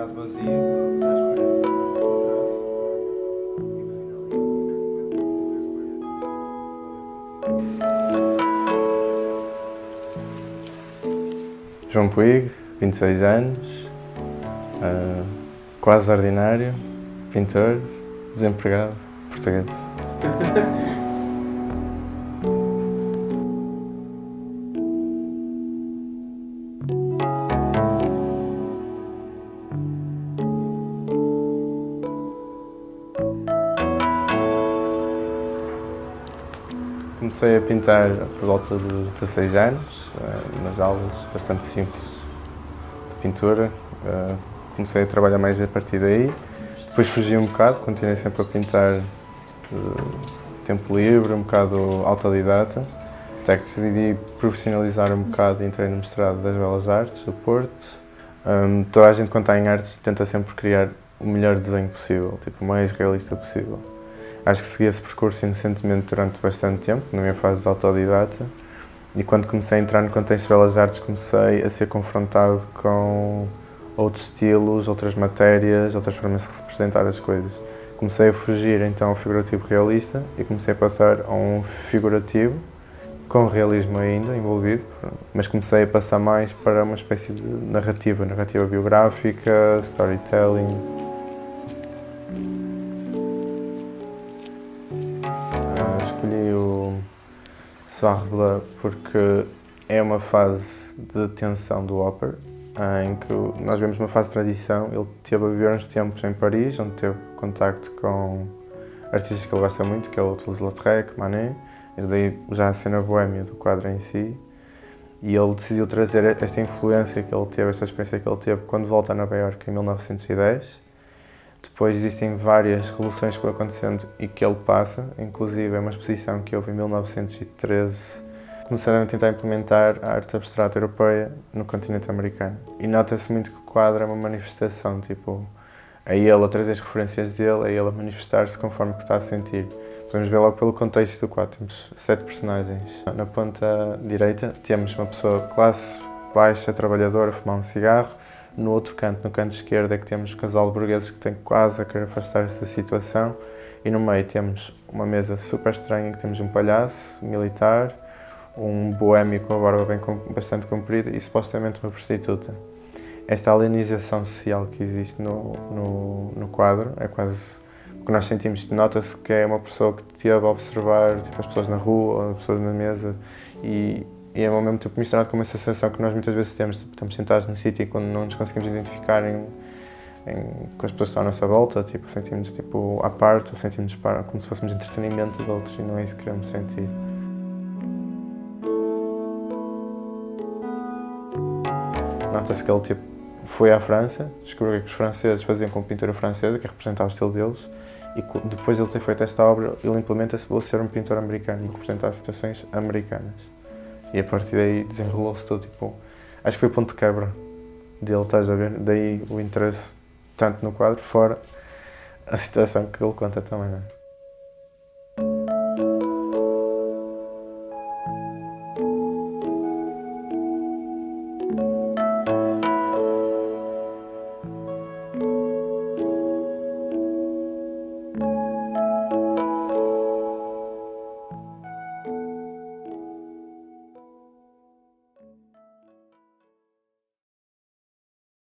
bocado vazio às paredes. João Puig, 26 anos, quase ordinário, pintor, desempregado, português. Comecei a pintar por volta dos 16 anos, nas aulas bastante simples de pintura. Comecei a trabalhar mais a partir daí. Depois fugi um bocado, continuei sempre a pintar tempo livre, um bocado autodidata. Até que decidi profissionalizar um bocado e entrei no mestrado das Belas Artes do Porto. Toda a gente, quando está em artes, tenta sempre criar o melhor desenho possível, tipo, o mais realista possível. Acho que segui esse percurso inocentemente durante bastante tempo, na minha fase de autodidata, e quando comecei a entrar no contexto de Belas Artes comecei a ser confrontado com outros estilos, outras matérias, outras formas de representar as coisas. Comecei a fugir então ao figurativo realista e comecei a passar a um figurativo, com realismo ainda envolvido, mas comecei a passar mais para uma espécie de narrativa biográfica, storytelling. Escolhi o Soir Bleu porque é uma fase de tensão do ópera, em que nós vemos uma fase de transição. Ele teve a viver uns tempos em Paris, onde teve contacto com artistas que ele gosta muito, que é o Toulouse-Lautrec, Manet, e daí já a cena boémia do quadro em si. E ele decidiu trazer esta influência que ele teve, esta experiência que ele teve quando volta a Nova Iorque em 1910. Depois existem várias revoluções que vão acontecendo e que ele passa, inclusive é uma exposição que houve em 1913. Começaram a tentar implementar a arte abstrata europeia no continente americano. E nota-se muito que o quadro é uma manifestação, tipo, é ele a trazer as referências dele, é ele a manifestar-se conforme que está a sentir. Podemos ver logo pelo contexto do quadro, temos 7 personagens. Na ponta direita temos uma pessoa de classe baixa, trabalhadora, a fumar um cigarro. No outro canto, no canto esquerdo, é que temos um casal de burgueses que tem quase a querer afastar-se da situação. E no meio temos uma mesa super estranha, que temos um palhaço militar, um boémio com a barba bastante comprida e supostamente uma prostituta. Esta alienização social que existe no quadro é quase o que nós sentimos. Nota-se que é uma pessoa que esteve a observar tipo, as pessoas na rua, as pessoas na mesa e é ao mesmo tempo misturado com uma sensação que nós muitas vezes temos, tipo, estamos sentados no sítio e quando não nos conseguimos identificar com as pessoas que estão à nossa volta, tipo, sentimos tipo, à parte, ou sentimos como se fôssemos entretenimento de outros e não é isso que queremos sentir. Nota-se que ele tipo, foi à França, descobriu o que os franceses faziam com pintura francesa, que representava o estilo deles, e depois de ele ter feito esta obra, ele implementa-se para ser um pintor americano e representar situações americanas. E a partir daí desenrolou-se tudo, tipo, acho que foi o ponto de quebra dele, estás a ver? Daí o interesse tanto no quadro, fora a situação que ele conta também, não é?